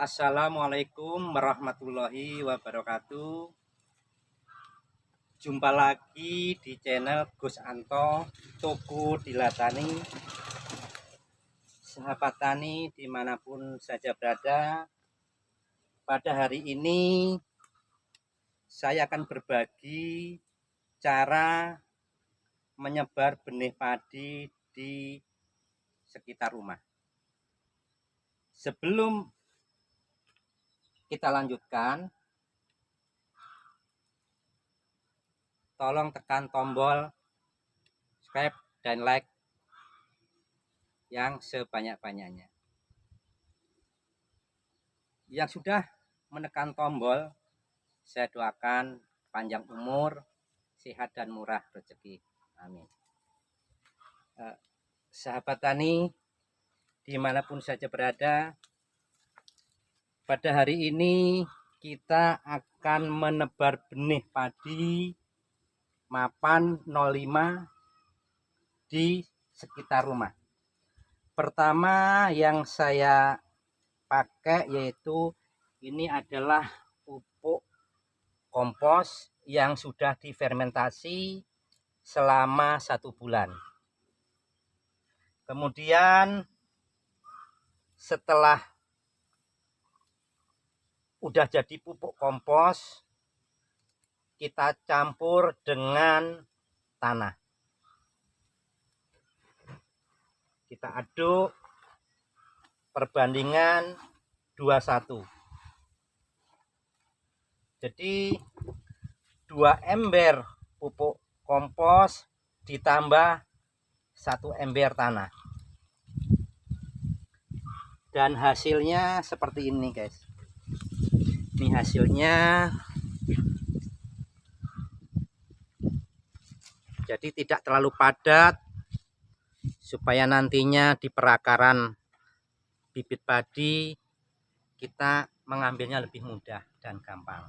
Assalamualaikum warahmatullahi wabarakatuh. Jumpa lagi di channel Gus Anto Toko Dilatani. Sahabat tani dimanapun saja berada, pada hari ini saya akan berbagi cara menyebar benih padi di sekitar rumah. Sebelum kita lanjutkan, tolong tekan tombol subscribe dan like yang sebanyak-banyaknya. Yang sudah menekan tombol, saya doakan panjang umur, sehat dan murah rezeki. Amin. Sahabat tani dimanapun saja berada, pada hari ini kita akan menebar benih padi mapan 05 di sekitar rumah. Pertama yang saya pakai yaitu ini adalah pupuk kompos yang sudah difermentasi selama 1 bulan. Kemudian setelah udah jadi pupuk kompos, kita campur dengan tanah. Kita aduk perbandingan 21. Jadi 2 ember pupuk kompos ditambah 1 ember tanah. Dan hasilnya seperti ini, guys. Ini hasilnya. Jadi tidak terlalu padat supaya nantinya di perakaran bibit padi kita mengambilnya lebih mudah dan gampang.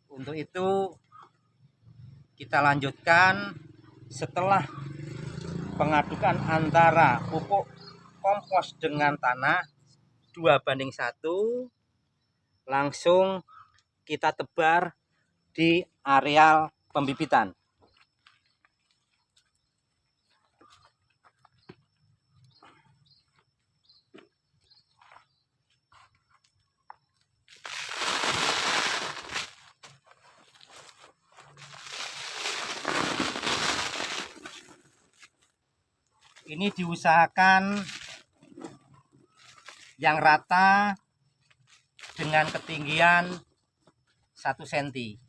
Untuk itu kita lanjutkan setelah pengadukan antara pupuk kompos dengan tanah 2:1, langsung kita tebar di areal pembibitan. Ini diusahakan yang rata dengan ketinggian 1 cm.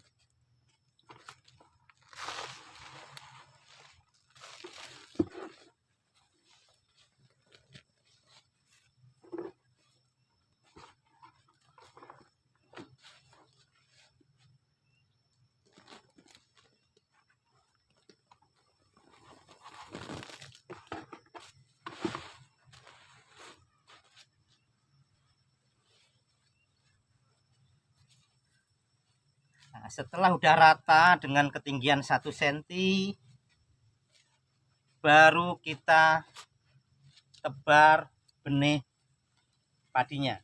Nah, setelah udah rata dengan ketinggian 1 cm, baru kita tebar benih padinya.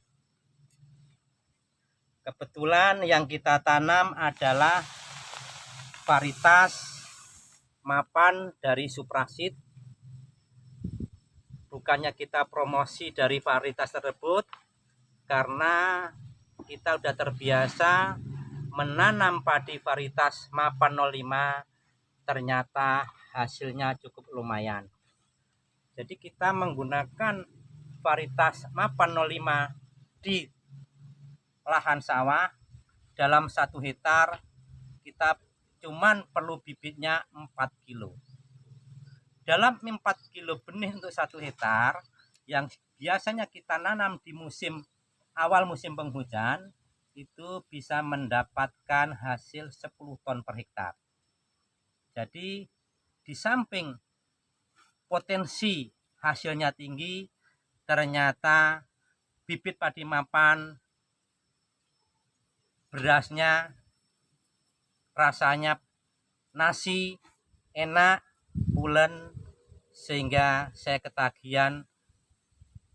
Kebetulan yang kita tanam adalah varietas mapan dari Suprasid. Bukannya kita promosi dari varietas tersebut, karena kita udah terbiasa menanam padi varietas mapan 05, ternyata hasilnya cukup lumayan. Jadi kita menggunakan varietas mapan 05 di lahan sawah dalam 1 hektar kita cuman perlu bibitnya 4 kilo. Dalam 4 kilo benih untuk 1 hektar yang biasanya kita nanam di awal musim penghujan, itu bisa mendapatkan hasil 10 ton per hektar. Jadi di samping potensi hasilnya tinggi, ternyata bibit padi mapan berasnya rasanya nasi enak, pulen, sehingga saya ketagihan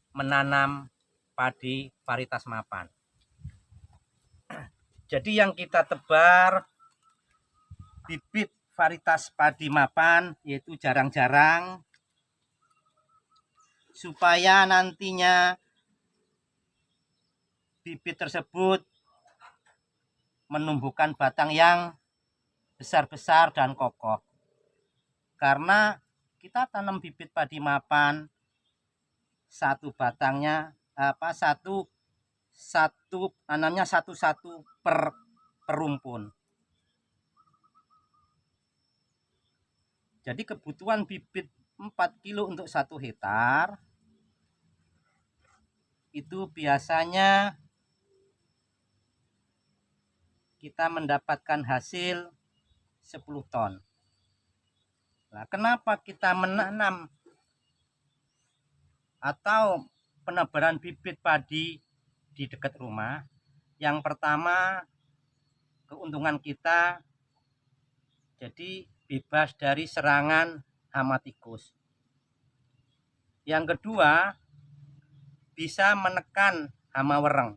menanam padi varietas mapan. Jadi yang kita tebar bibit varietas padi mapan yaitu jarang-jarang, supaya nantinya bibit tersebut menumbuhkan batang yang besar-besar dan kokoh. Karena kita tanam bibit padi mapan, satu batangnya nanamnya satu per rumpun. Jadi kebutuhan bibit 4 kilo untuk 1 hektar itu biasanya kita mendapatkan hasil 10 ton. Nah, kenapa kita menanam atau penebaran bibit padi di dekat rumah? Yang pertama, keuntungan kita jadi bebas dari serangan hama tikus. Yang kedua, bisa menekan hama wereng.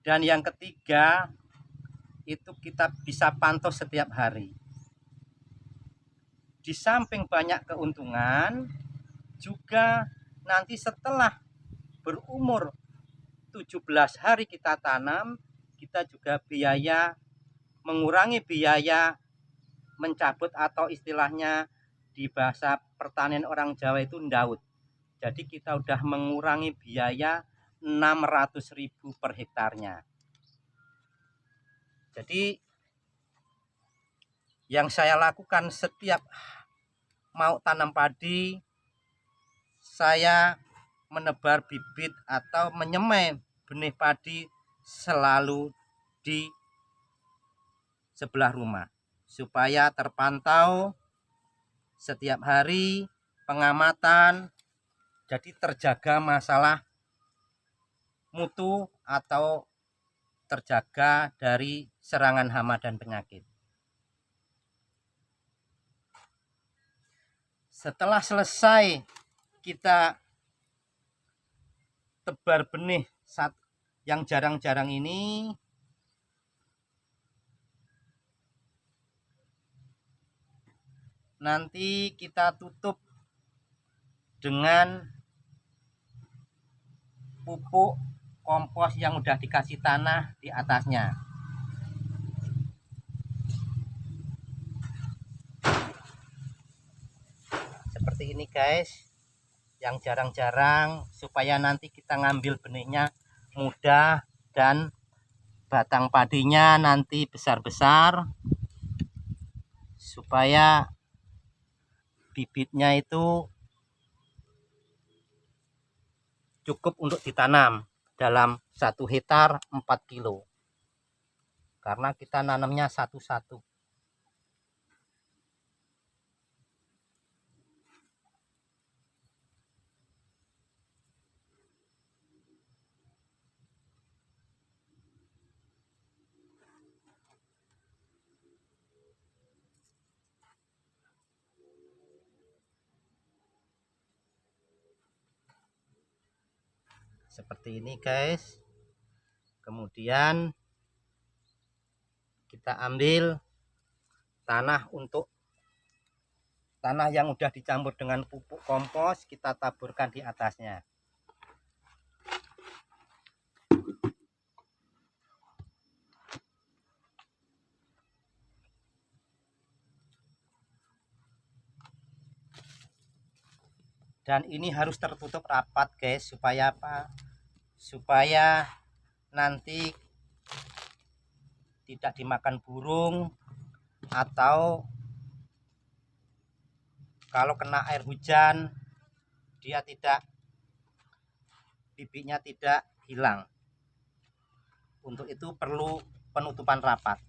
Dan yang ketiga, itu kita bisa pantau setiap hari. Di samping banyak keuntungan, juga nanti setelah berumur 17 hari kita tanam, kita juga mengurangi biaya mencabut, atau istilahnya di bahasa pertanian orang Jawa itu ndaut. Jadi kita udah mengurangi biaya 600.000 per hektarnya. Jadi yang saya lakukan setiap mau tanam padi, saya menebar bibit atau menyemai benih padi selalu di sebelah rumah, supaya terpantau setiap hari pengamatan, jadi terjaga masalah mutu atau terjaga dari serangan hama dan penyakit. Setelah selesai kita tebar benih yang jarang-jarang ini, nanti kita tutup dengan pupuk kompos yang udah dikasih tanah di atasnya. Seperti ini guys, yang jarang-jarang, supaya nanti kita ngambil benihnya mudah dan batang padinya nanti besar-besar, supaya bibitnya itu cukup untuk ditanam dalam 1 hektar 4 kilo, karena kita nanamnya satu-satu. Seperti ini guys. Kemudian kita ambil tanah yang udah dicampur dengan pupuk kompos, kita taburkan di atasnya. Dan ini harus tertutup rapat guys, supaya apa? Supaya nanti tidak dimakan burung, atau kalau kena air hujan bibitnya tidak hilang. Untuk itu perlu penutupan rapat.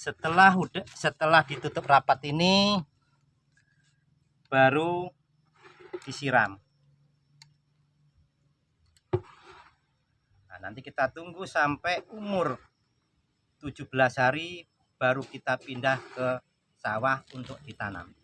Setelah ditutup rapat ini, baru disiram. nanti kita tunggu sampai umur 17 hari baru kita pindah ke sawah untuk ditanam.